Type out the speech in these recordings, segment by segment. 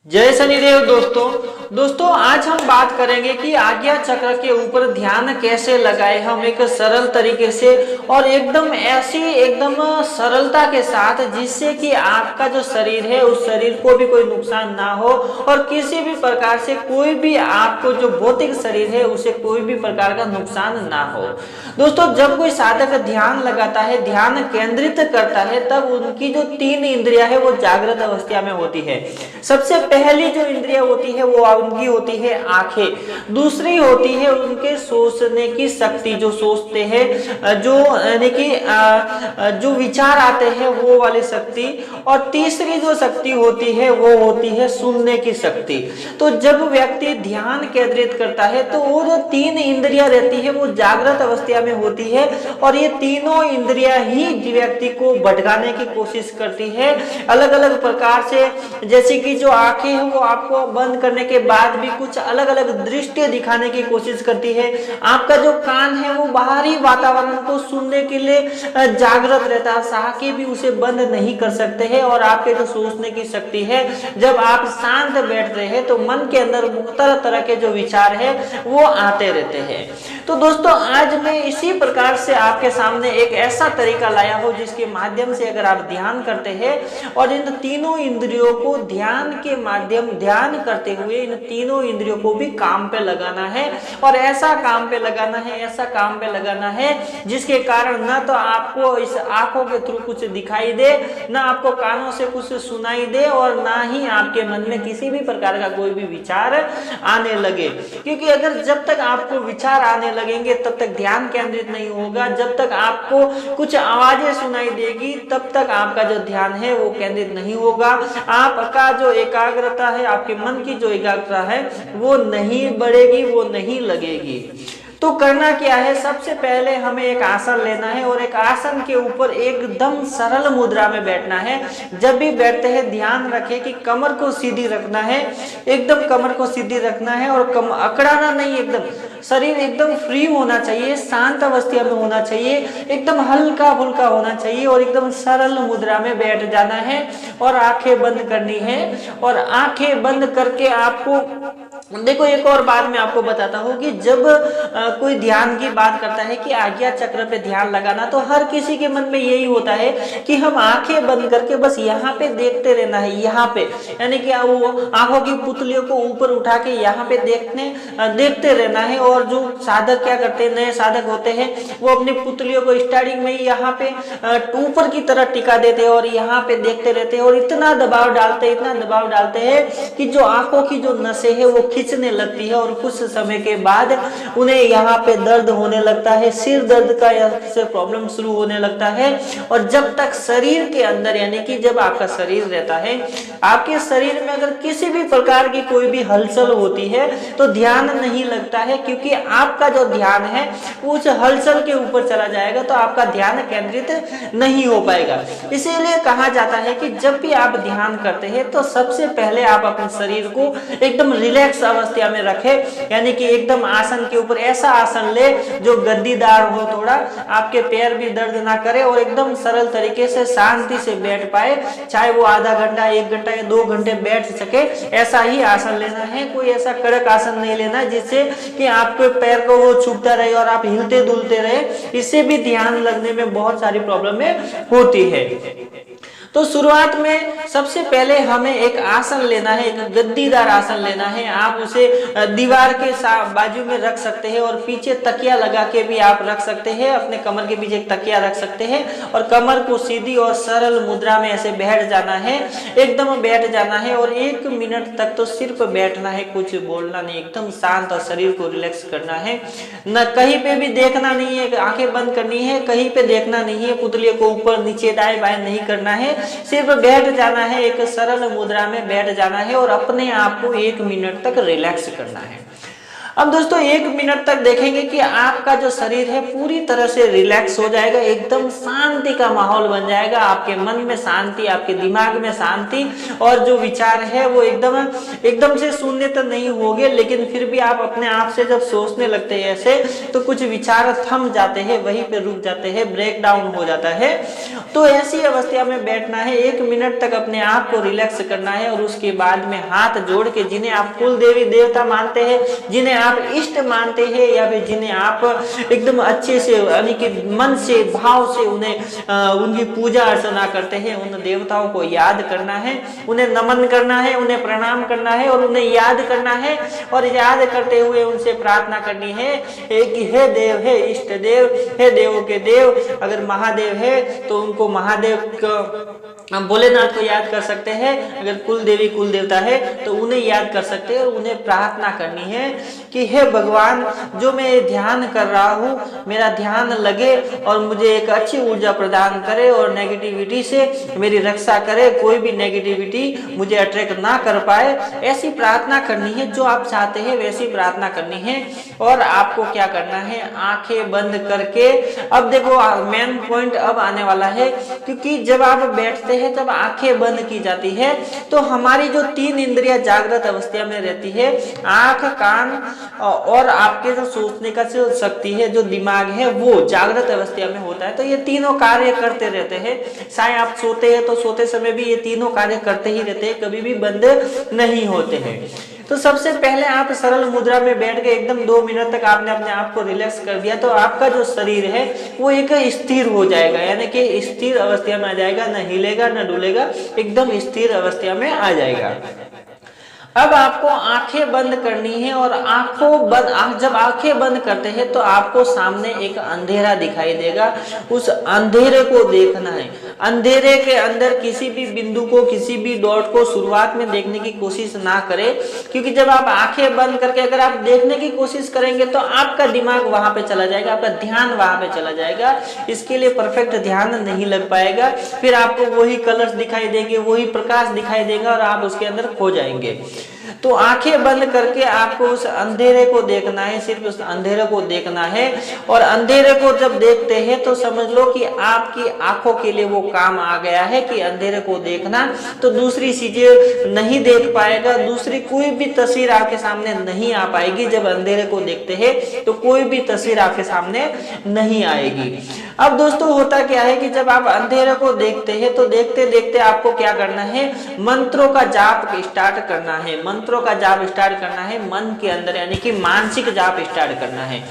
जय शनिदेव दोस्तों आज हम बात करेंगे कि आज्ञा चक्र के ऊपर ध्यान कैसे लगाए हम एक सरल तरीके से और एकदम सरलता के साथ, जिससे कि आपका जो शरीर है उस शरीर को भी कोई नुकसान ना हो और किसी भी प्रकार से कोई भी आपको जो भौतिक शरीर है उसे कोई भी प्रकार का नुकसान ना हो। दोस्तों, जब कोई साधक ध्यान लगाता है, ध्यान केंद्रित करता है, तब उनकी जो 3 इंद्रियां है वो जागृत अवस्था में होती है। सबसे पहली जो इंद्रिया होती है वो उनकी होती है आंखें, दूसरी होती है उनके सोचने की शक्ति, जो सोचते हैं, जो यानी कि जो विचार आते हैं वो वाली शक्ति, और तीसरी जो शक्ति होती है वो होती है सुनने की शक्ति। तो जब व्यक्ति ध्यान केंद्रित करता है तो वो जो 3 इंद्रियां रहती है वो जागृत अवस्था में होती है, और ये तीनों इंद्रियां ही व्यक्ति को भटकाने की कोशिश करती है अलग अलग प्रकार से। जैसे कि जो आंखें हैं वो आपको बंद करने के बाद भी कुछ अलग अलग दृष्टि दिखाने की कोशिश करती है। आपका जो कान है वो बाहरी वातावरण को सुनने के लिए जागृत रहता है, साके भी उसे बंद नहीं कर सकते हैं। और आपके जो सोचने की शक्ति है, जब आप शांत बैठते हैं तो मन के अंदर तरह तरह के जो विचार है वो आते रहते हैं। तो दोस्तों, आज मैं इसी प्रकार से आपके सामने एक ऐसा तरीका लाया हूं जिसके माध्यम से अगर आप ध्यान करते हैं और इन तीनों इंद्रियों को ध्यान करते हुए इन तीनों इंद्रियों को भी काम पे लगाना है, और ऐसा काम पे लगाना है जिसके कारण ना तो आपको इस आंखों के थ्रू कुछ दिखाई दे, ना आपको कानों से कुछ सुनाई दे, और ना ही आपके मन में किसी भी प्रकार का कोई भी विचार आने लगे। क्योंकि अगर जब तक आपको विचार आने लगेंगे तब तक ध्यान केंद्रित नहीं होगा। जब तक आपको कुछ आवाजें सुनाई देगी तब तक आपका जो ध्यान है वो केंद्रित नहीं होगा। आपका जो एकाग्रता है, आपके मन की जो एकाग्रता है वो नहीं बढ़ेगी, वो नहीं लगेगी। तो करना क्या है, सबसे पहले हमें एक आसन लेना है और एक आसन के ऊपर एकदम सरल मुद्रा में बैठना है। जब भी बैठते हैं ध्यान रखें कि कमर को सीधी रखना है, एकदम कमर को सीधी रखना है और अकड़ाना नहीं, एकदम शरीर एकदम फ्री होना चाहिए, शांत अवस्था में होना चाहिए, एकदम हल्का फुल्का होना चाहिए और एकदम सरल मुद्रा में बैठ जाना है और आंखें बंद करनी है। और आंखें बंद करके आपको देखो, एक और बात मैं आपको बताता हूँ कि जब कोई ध्यान की बात करता है कि आज्ञा चक्र पे ध्यान लगाना, तो हर किसी के मन में यही होता है कि हम आंखें बंद करके बस यहाँ पे देखते रहना है, यहाँ पे, यानी कि वो आंखों की पुतलियों को ऊपर उठा के यहाँ पे देखते रहना है। और जो साधक क्या करते हैं, नए साधक होते हैं, वो अपनी पुतलियों को स्टार्टिंग में ही यहाँ पे ऊपर की तरह टिका देते हैं और यहाँ पे देखते रहते हैं और इतना दबाव डालते हैं कि जो आंखों की जो नसें है वो खींचने लगती है और कुछ समय के बाद उन्हें यहाँ पे दर्द होने लगता है, सिर दर्द का से प्रॉब्लम शुरू होने लगता है। और जब तक शरीर के अंदर, यानी कि जब आपका शरीर रहता है, आपके शरीर में अगर किसी भी प्रकार की कोई भी हलचल होती है तो ध्यान नहीं लगता है, क्योंकि आपका जो ध्यान है उस हलचल के ऊपर चला जाएगा तो आपका ध्यान केंद्रित नहीं हो पाएगा। इसीलिए कहा जाता है कि जब भी आप ध्यान करते हैं तो सबसे पहले आप अपने शरीर को एकदम रिलैक्स अवस्था में रखें, यानी कि एकदम आसन के ऊपर ऐसा आसन ले जो गद्दीदार हो, थोड़ा आपके पैर भी दर्द ना करे और एकदम सरल तरीके से शांति से बैठ पाए। चाहे वो आधा घंटा, 1 घंटा या 2 घंटे बैठ सके, ऐसा ही आसन लेना है। कोई ऐसा कड़क आसन नहीं लेना जिससे कि आपके पैर को वो छूटता रहे और आप हिलते डुलते रहे, इससे भी ध्यान लगने में बहुत सारी प्रॉब्लमें होती है। तो शुरुआत में सबसे पहले हमें एक आसन लेना है, एक गद्दीदार आसन लेना है। आप उसे दीवार के बाजू में रख सकते हैं और पीछे तकिया लगा के भी आप रख सकते हैं, अपने कमर के पीछे एक तकिया रख सकते हैं और कमर को सीधी और सरल मुद्रा में ऐसे बैठ जाना है, एकदम बैठ जाना है। और 1 मिनट तक तो सिर्फ बैठना है, कुछ बोलना नहीं, एकदम शांत और शरीर को रिलैक्स करना है। न कहीं पे भी देखना नहीं है, आंखें बंद करनी है, कहीं पे देखना नहीं है, पुतलियों को ऊपर नीचे दाएं बाएं नहीं करना है, सिर्फ बैठ जाना है, एक सरल मुद्रा में बैठ जाना है और अपने आप को 1 मिनट तक रिलैक्स करना है। अब दोस्तों 1 मिनट तक देखेंगे कि आपका जो शरीर है पूरी तरह से रिलैक्स हो जाएगा, एकदम शांति का माहौल बन जाएगा, आपके मन में शांति, आपके दिमाग में शांति, और जो विचार है वो एकदम से शून्य तो नहीं होंगे, लेकिन फिर भी आप अपने आप से जब सोचने लगते हैं ऐसे तो कुछ विचार थम जाते हैं, वहीं पे रुक जाते हैं, ब्रेक डाउन हो जाता है। तो ऐसी अवस्था में बैठना है, 1 मिनट तक अपने आप को रिलैक्स करना है और उसके बाद में हाथ जोड़ के जिन्हें आप कुल देवी देवता मानते हैं, जिन्हें आप इष्ट मानते हैं या फिर जिन्हें आप एकदम अच्छे से यानी कि मन से भाव से उन्हें उनकी पूजा अर्चना करते हैं, उन देवताओं को याद करना है, उन्हें नमन करना है, उन्हें प्रणाम करना है और उन्हें याद करना है और याद करते हुए उनसे प्रार्थना करनी है कि हे देव, हे इष्ट देव, हे देवों के देव। अगर महादेव है तो उनको महादेव हम भोलेनाथ को याद कर सकते हैं, अगर कुल देवी कुल देवता है तो उन्हें याद कर सकते हैं और उन्हें प्रार्थना करनी है कि हे भगवान, जो मैं ध्यान कर रहा हूँ मेरा ध्यान लगे और मुझे एक अच्छी ऊर्जा प्रदान करे और नेगेटिविटी से मेरी रक्षा करे, कोई भी नेगेटिविटी मुझे अट्रैक्ट ना कर पाए। ऐसी प्रार्थना करनी है, जो आप चाहते हैं वैसी प्रार्थना करनी है। और आपको क्या करना है, आंखें बंद करके, अब देखो मेन पॉइंट अब आने वाला है, क्योंकि जब आप बैठते हैं तब आंखें बंद की जाती है तो हमारी जो 3 इंद्रियां जागृत अवस्था में रहती है, आंख, कान और आपके जो सोचने का जो शक्ति है, जो दिमाग है, वो जागृत अवस्था में होता है। तो ये तीनों कार्य करते रहते हैं, चाहे आप सोते हैं तो सोते समय भी ये तीनों कार्य करते ही रहते हैं, कभी भी बंद नहीं होते हैं। तो सबसे पहले आप सरल मुद्रा में बैठ के एकदम 2 मिनट तक आपने अपने आप को रिलैक्स कर दिया तो आपका जो शरीर है वो एक स्थिर हो जाएगा, यानी कि स्थिर अवस्था में आ जाएगा, न हिलेगा न डुलेगा, एकदम स्थिर अवस्था में आ जाएगा। अब आपको आंखें बंद करनी है और जब आंखें बंद करते हैं तो आपको सामने एक अंधेरा दिखाई देगा, उस अंधेरे को देखना है। अंधेरे के अंदर किसी भी बिंदु को, किसी भी डॉट को शुरुआत में देखने की कोशिश ना करें, क्योंकि जब आप आंखें बंद करके अगर आप देखने की कोशिश करेंगे तो आपका दिमाग वहां पे चला जाएगा, आपका ध्यान वहां पे चला जाएगा, इसके लिए परफेक्ट ध्यान नहीं लग पाएगा। फिर आपको वही कलर्स दिखाई देंगे, वही प्रकाश दिखाई देगा और आप उसके अंदर खो जाएंगे। तो आंखें बंद करके आपको उस अंधेरे को देखना है, सिर्फ उस अंधेरे को देखना है। और अंधेरे को जब देखते हैं तो समझ लो कि आपकी आंखों के लिए वो काम आ गया है कि अंधेरे को देखना, तो दूसरी चीजें नहीं देख पाएगा, दूसरी कोई भी तस्वीर आपके सामने नहीं आ पाएगी। जब अंधेरे को देखते हैं तो कोई भी तस्वीर आपके सामने नहीं आएगी। अब दोस्तों होता क्या है कि जब आप अंधेरे को देखते हैं तो देखते देखते आपको क्या करना है, मंत्रों का जाप स्टार्ट करना है, मंत्रों का जाप स्टार्ट करना है मन के अंदर, यानी कि मानसिक जाप स्टार्ट करना है।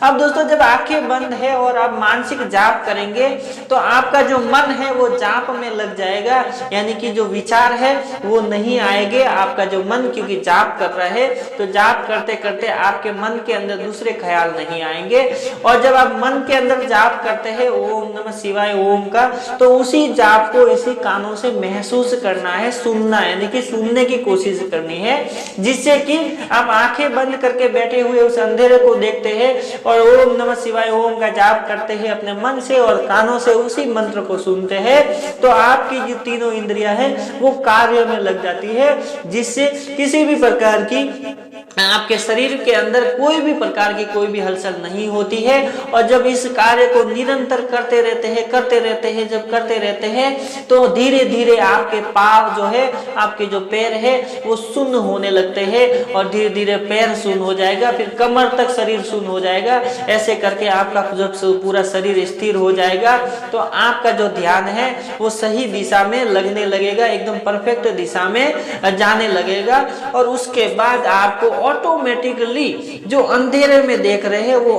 अब दोस्तों जब आंखें बंद है और आप मानसिक जाप करेंगे तो आपका जो मन है वो जाप में लग जाएगा, यानी कि जो विचार है वो नहीं आएंगे। आपका जो मन क्योंकि जाप कर रहा है तो जाप करते करते आपके मन के अंदर दूसरे ख्याल नहीं आएंगे। और जब आप मन के अंदर जाप करते हैं ओम नमः शिवाय ओम का, तो उसी जाप को इसी कानों से महसूस करना है, सुनना, यानी कि सुनने की कोशिश करनी है, जिससे कि आप आंखें बंद करके बैठे हुए उस अंधेरे को देखते हैं और ओम नमः शिवाय ओम का जाप करते हैं अपने मन से और कानों से उसी मंत्र को सुनते हैं। तो आपकी जो तीनों इंद्रियां हैं वो कार्य में लग जाती है, जिससे किसी भी प्रकार की आपके शरीर के अंदर कोई भी प्रकार की कोई भी हलचल नहीं होती है। और जब इस कार्य को निरंतर करते रहते हैं, जब करते रहते हैं तो धीरे धीरे आपके पांव जो है, आपके जो पैर है वो शून्य होने लगते हैं और धीरे धीरे पैर शून्य हो जाएगा, फिर कमर तक शरीर शून्य हो जाएगा। ऐसे करके आपका जब पूरा शरीर स्थिर हो जाएगा तो आपका जो ध्यान है वो सही दिशा में लगने लगेगा, एकदम परफेक्ट दिशा में जाने लगेगा। और उसके बाद आपको ऑटोमेटिकली जो अंधेरे में देख रहे हैं वो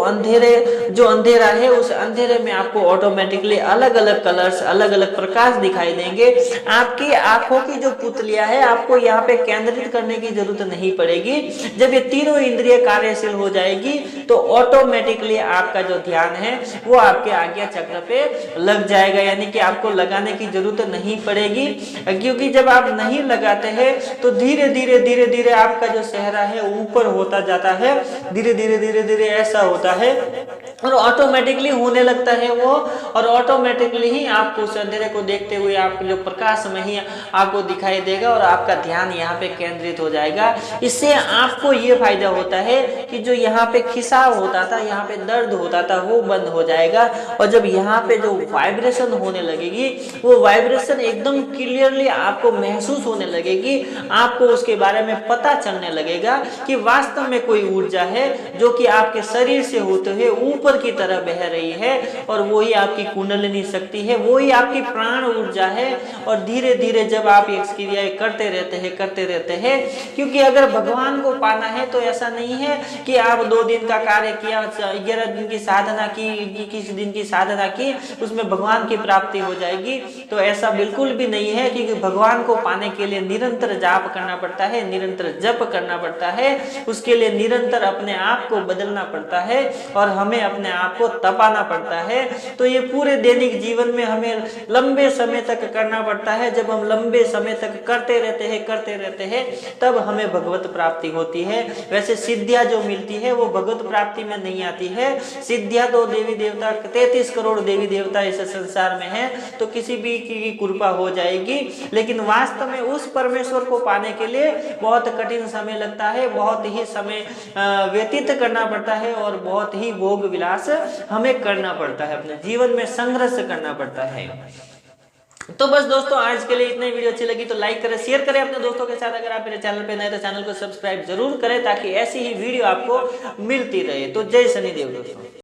जो अंधेरा है उस अंधेरे में आपको ऑटोमेटिकली अलग अलग कलर्स, अलग अलग प्रकाश दिखाई देंगे। आपकी आंखों की जो पुतलियां है आपको यहाँ पे केंद्रित करने की जरूरत नहीं पड़ेगी। जब ये तीनों इंद्रिय कार्यशील हो जाएगी तो ऑटोमेटिकली आपका जो ध्यान है वो आपके आज्ञा चक्र पे लग जाएगा, यानी कि आपको लगाने की जरूरत नहीं पड़ेगी। क्योंकि जब आप नहीं लगाते हैं तो धीरे धीरे आपका जो चेहरा है ऊपर होता जाता है, धीरे धीरे ऐसा होता है और ऑटोमेटिकली होने लगता है वो। और ऑटोमेटिकली ही आपको उस अंधेरे को देखते हुए आपके जो प्रकाश में ही आपको दिखाई देगा और आपका ध्यान यहाँ पे केंद्रित हो जाएगा। इससे आपको ये फायदा होता है कि जो यहाँ पे खिंचाव होता था, यहाँ पे दर्द होता था, वो बंद हो जाएगा। और जब यहाँ पे जो वाइब्रेशन होने लगेगी वो वाइब्रेशन एकदम क्लियरली आपको महसूस होने लगेगी, आपको उसके बारे में पता चलने लगेगा कि वास्तव में कोई ऊर्जा है जो कि आपके शरीर से होते हुए ऊपर की तरह बह रही है, और वही आपकी कुंडलिनी शक्ति है, वही आपकी प्राण ऊर्जा है। और धीरे धीरे जब आप ये क्रियाएं करते रहते हैं, क्योंकि अगर भगवान को पाना है तो ऐसा नहीं है कि आप 2 दिन का कार्य किया, 11 दिन की साधना की, 21 दिन की साधना की, उसमें भगवान की प्राप्ति हो जाएगी। तो ऐसा बिल्कुल भी नहीं है, क्योंकि भगवान को पाने के लिए निरंतर जाप करना पड़ता है, निरंतर जप करना पड़ता है, उसके लिए निरंतर अपने आप को बदलना पड़ता है और हमें अपने आप को तपाना पड़ता है। तो ये पूरे दैनिक जीवन में हमें लंबे समय तक करना पड़ता है। जब हम लंबे समय तक करते रहते हैं तब हमें भगवत प्राप्ति होती है। वैसे सिद्धियां जो मिलती है वो भगवत प्राप्ति में नहीं आती है। सिद्धियां तो देवी देवता 33 करोड़ देवी देवता इस संसार में है, तो किसी भी की कृपा हो जाएगी, लेकिन वास्तव में उस परमेश्वर को पाने के लिए बहुत कठिन समय लगता है, बहुत ही समय व्यतीत करना पड़ता है और बहुत ही भोग विलास हमें करना पड़ता है, अपने जीवन में संघर्ष करना पड़ता है। तो बस दोस्तों, आज के लिए इतनी वीडियो अच्छी लगी तो लाइक करें, शेयर करें अपने दोस्तों के साथ। अगर आप मेरे चैनल पे नए तो चैनल को सब्सक्राइब जरूर करें, ताकि ऐसी ही वीडियो आपको मिलती रहे। तो जय शनिदेव दोस्तों।